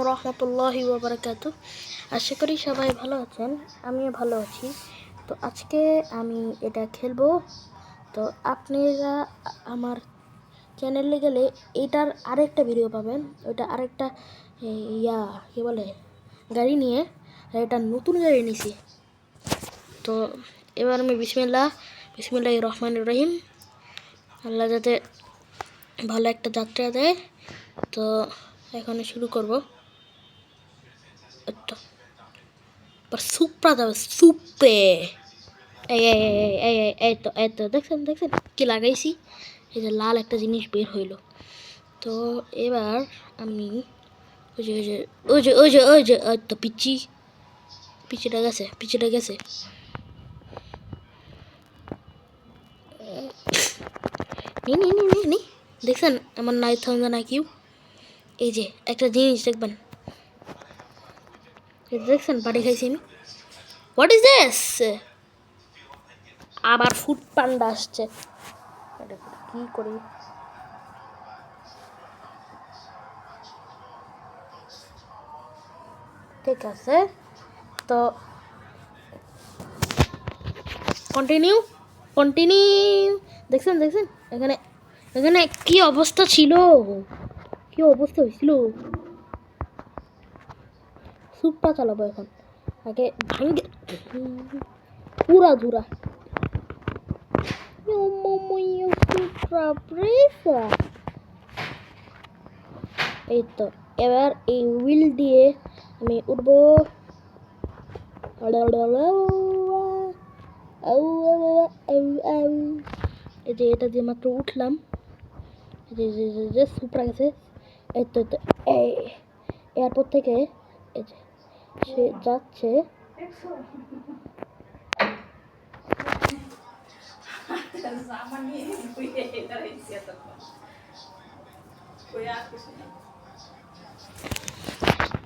রহমতুল্লাহি ওয়া বারাকাতুহু। আশা করি সবাই ভালো আছেন, আমিও ভালো আছি। তো আজকে আমি এটা খেলবো। তো আপনারা আমার চ্যানেলে গেলে এটার আরেকটা ভিডিও পাবেন। ওইটা আরেকটা কী বলে গাড়ি নিয়ে, এটা নতুন গাড়ি নিছি। তো এবার আমি বিসমিল্লাহির রহমানির রহিম, আল্লাহ যাতে ভালো একটা যাত্রা দেয়। তো এখন শুরু করব। সুপ্রা যাবে সুপে। এই তো দেখছেন কি লাগাইছি? এই যে লাল একটা জিনিস বের হইলো। তো এবার আমি ওই যে তো পিচিটা গেছে। নি দেখছেন আমার নাই থাকা না কিউ। এই যে একটা জিনিস দেখবেন, দেখছেন বাড়ি খাইছি আমি। What is this? আবার ফুড পান্ডা আসছে। কি করি? ঠিক আছে, তো কন্টিনিউ। দেখছেন এখানে কি অবস্থা ছিল, কি অবস্থা হয়েছিল। সুপটা চালাবো এখন, আগে ভাঙ্গে পুরা ধুরা। এই তো এবার এই হুইল দিয়ে আমি উঠবো। এই যে এটা দিয়ে মাত্র উঠলাম, যে সুপরা গেছে। এই তো এই এয়ারপোর্ট থেকে এই যে সে যাচ্ছে।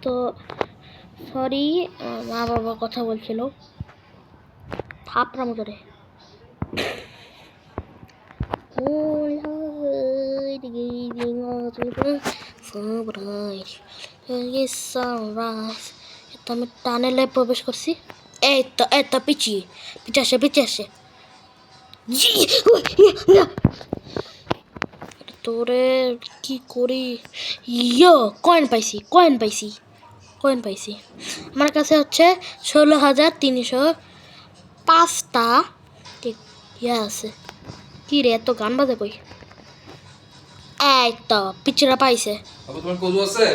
তো সরি, মা বাবা কথা বলছিল, থাপড়াম করে। আমি টানেলে প্রবেশ করছি। এই তো পিছে আসে। তোরে কি করি? কয়েন পাইছি। আমার কাছে হচ্ছে 16,305টা আছে। কি রে, এত গান বাজে কই? এই তো পিছরা পাইছে। তোমার কদু আছে?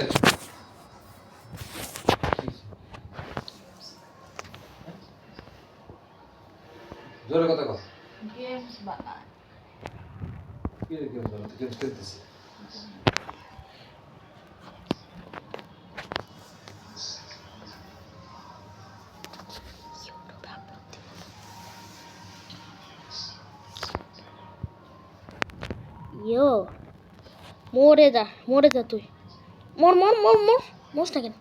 জোরে কথা কও। গেমস বানায়। কি রে গেমস বানাতে খেলতেছে? মরে যা তুই। মর মরস না কেন?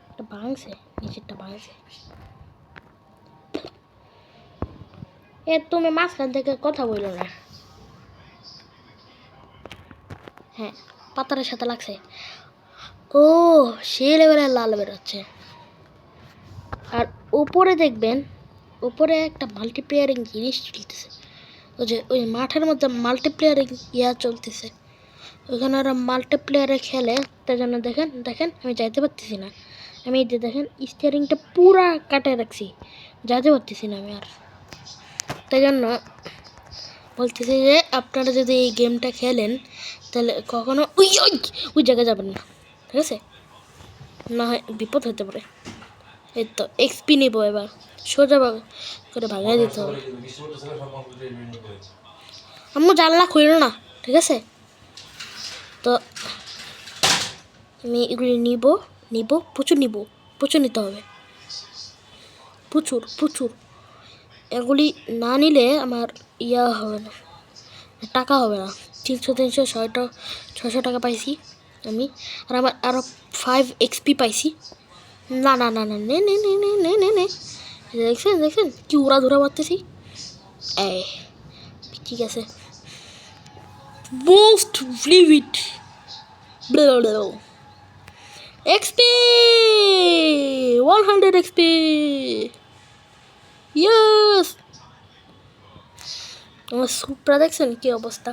এটা ভাঙছে, নিচেরটা ভাঙছে। তুমি মাঝখান থেকে কথা বললো না। হ্যাঁ, পাতারের সাথে লাগছে। ও, সে লেভেলের লাল বেরোচ্ছে। আর উপরে দেখবেন, উপরে একটা মাল্টিপ্লেয়ারিং জিনিস চলতেছে। ওই মাঠের মধ্যে মাল্টিপ্লেয়ারিং চলতেছে। ওখানে ওরা মাল্টিপ্লেয়ারে খেলে। তাই জন্য দেখেন আমি যাইতে পারতেছি না। আমি এই যে দেখেন স্টিয়ারিংটা পুরা কাটে রাখছি, যাইতে পারতেছি না আমি আর। তাই জন্য বলতেছি যে আপনারা যদি এই গেমটা খেলেন তাহলে কখনো ওই জায়গায় যাবেন না, ঠিক আছে? না হয় বিপদ হতে পারে। এই তো এক্সপি নেবো, এবার সোজা করে ভাগাই দিতে হবে। আম্মু জানলা খুললো না, ঠিক আছে? তো আমি এগুলি নিব প্রচুর নিতে হবে, প্রচুর। এগুলি না নিলে আমার হবে না, টাকা হবে না। 300 600 টাকা পাইছি আমি। আর আমার আরও 5 এক্সপি পাইছি। না নে। দেখছেন কি উড়া ধরা মারতেছি। ঠিক আছে, most vivid. XP 100 XP yes. আমার সুপরা দেখছেন কি অবস্থা।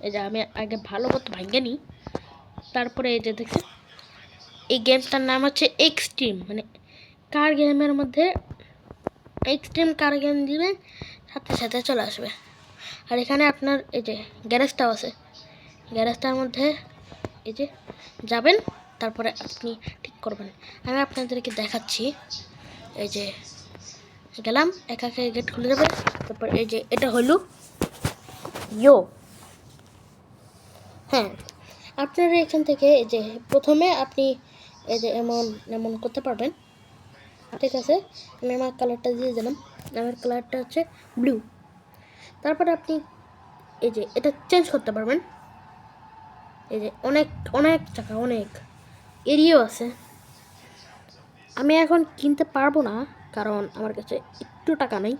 এই যে আমি আগে ভালো মতো ভাঙ্গে নিই, তারপরে এই যে দেখছেন এই গেমটার নাম হচ্ছে এক্সট্রিম, মানে কার গেমের মধ্যে এক্সট্রিম কার গেম দিবেন সাথে সাথে চলে আসবে। আর এখানে আপনার এই যে গ্যারেজটাও আছে, গ্যারেজটার মধ্যে এই যে যাবেন, তারপরে আপনি ঠিক করবেন। আমি আপনাদেরকে দেখাচ্ছি। এই যে গেলাম, একা একা গেট খুলে যাবে। তারপর এই যে এটা হলো ইয়ো। হ্যাঁ, আপনারা এখান থেকে এই যে প্রথমে আপনি এই যে এমন এমন করতে পারবেন, ঠিক আছে। আমি আমার কালারটা দিয়ে দিলাম, আমার কালারটা হচ্ছে ব্লু। তারপরে আপনি এই যে এটা চেঞ্জ করতে পারবেন। এই যে অনেক অনেক টাকা, অনেক এরিয়াও আছে। আমি এখন কিনতে পারবো না, কারণ আমার কাছে একটু টাকা নেই,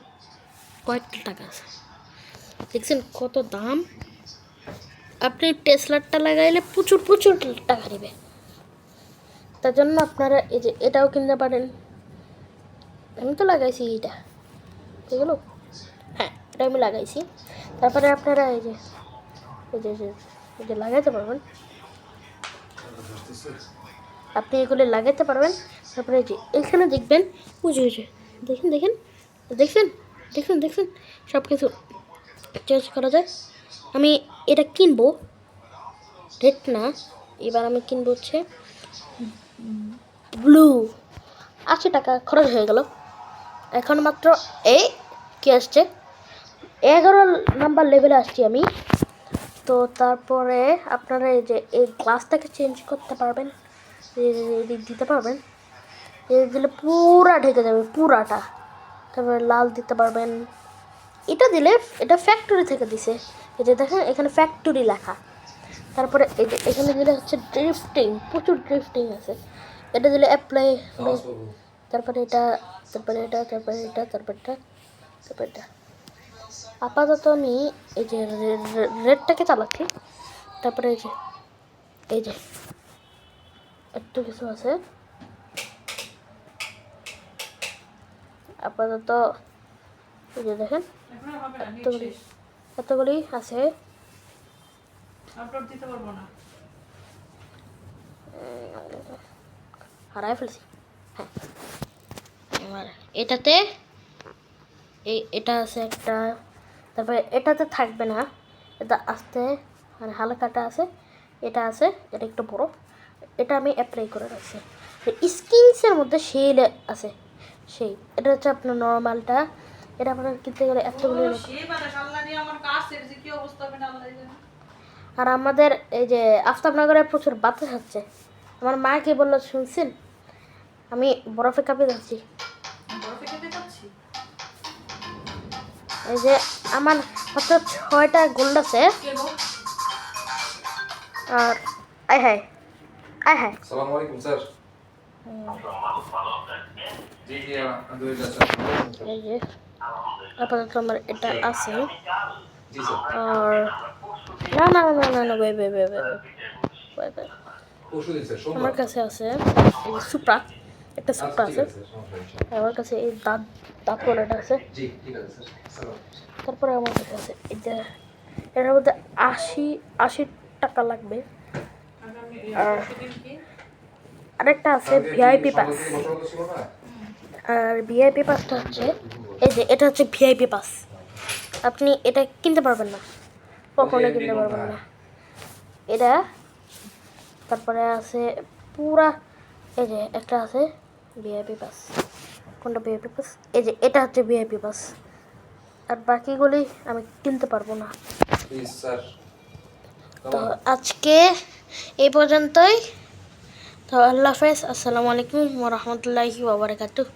কয়েকটা টাকা আছে। দেখছেন কত দাম। আপনি টেসলারটা লাগাইলে প্রচুর প্রচুর টাকা নেবে। তার জন্য আপনারা এই যে এটাও কিনতে পারেন। আমি তো লাগাইছি এটা, ঠিক হলো। হ্যাঁ, এটা আমি লাগাইছি। তারপরে আপনারা এই যে এই যে এই যে লাগাইতে পারবেন, আপনি এগুলো লাগাইতে পারবেন। তারপরে এই যে এখানে দেখবেন, বুঝে বুঝে দেখেন দেখেন দেখছেন দেখছেন দেখছেন সব কিছু চেঞ্জ করা যায়। আমি এটা কিনবো, রেড না, এবার আমি কিনবো হচ্ছে ব্লু। 80 টাকা খরচ হয়ে গেল। এখন মাত্র এই কি আসছে 11 নাম্বার লেভেলে আসছি আমি। তো তারপরে আপনারা এই যে এই গ্লাসটাকে চেঞ্জ করতে পারবেন, দিতে পারবেন। এই দিলে পুরা ঢেকে যাবে, পুরাটা। তারপরে লাল দিতে পারবেন। এটা দিলে এটা ফ্যাক্টরি থেকে দিছে, এই যে দেখেন এখানে ফ্যাক্টরি লেখা। তারপরে এই যে এখানে দিলে হচ্ছে ড্রিফটিং, প্রচুর ড্রিফটিং আছে। এটা দিলে অ্যাপ্লাই, তারপরে এটা, তারপরে এটা, তারপরে এটা, তারপরে এটা, তারপরে এটা। আপাতত আমি এই যে রেডটাকে চালাচ্ছি। তারপরে এই যে একটু কিছু আছে আপাতত। এই যে দেখেন এতগুলি আছে। হারাই ফেলছি। হ্যাঁ, এবার এটাতে এটা আছে একটা, তারপরে এটাতে থাকবে না, এটা আস্তে মানে হালকাটা আছে, এটা আছে, এটা একটু বড়। এটা আমি অ্যাপ্লাই করে রাখছি। স্কিনসের মধ্যে সেই আছে, সেই এটা হচ্ছে আপনার নর্মালটা। এটা আপনার কিনতে গেলে এতগুলো। আর আমাদের এই যে আফতাবনগরে প্রচুর বাতাস হচ্ছে। আমার মা কি বললো শুনছেন? আমি বরফে কাঁপিয়ে যাচ্ছি। এই যে আমার মাত্র 6টা গোল্ড আছে। আর আয় হায় আয় হায়। আসসালামু আলাইকুম স্যার। জি জি আলহামদুলিল্লাহ স্যার। এই যে আপাতত আমার এটা আছে। জি স্যার। আর না না না না না বে বে বে বে বে পরশুদিন স্যার, সোমবার। আমার কাছে আছে এই সুপ্রা, একটা সুপ্রা আছে। আমার কাছে এই দাঁত ওয়ালাটা আছে। জি ঠিক আছে স্যার। তারপরে আমার কাছে আছে এটা, এটার মধ্যে 80 টাকা লাগবে। আর আরেকটা আছে ভিআইপি পাস। আর ভিআইপি পাসটা হচ্ছে এই যে এটা হচ্ছে ভিআইপি পাস। আপনি এটা কিনতে পারবেন না, কখনোই কিনতে পারবেন না এটা। তারপরে আছে পুরা, এই যে একটা আছে ভিআইপি পাস। কোনটা ভিআইপি পাস? এই যে এটা হচ্ছে ভিআইপি পাস। আর বাকিগুলি আমি কিনতে পারবো না। তো আজকে এই পর্যন্তই। তো আল্লাহ হাফেজ, আসসালামু আলাইকুম ওয়া রাহমাতুল্লাহি ওয়া বারাকাতুহু।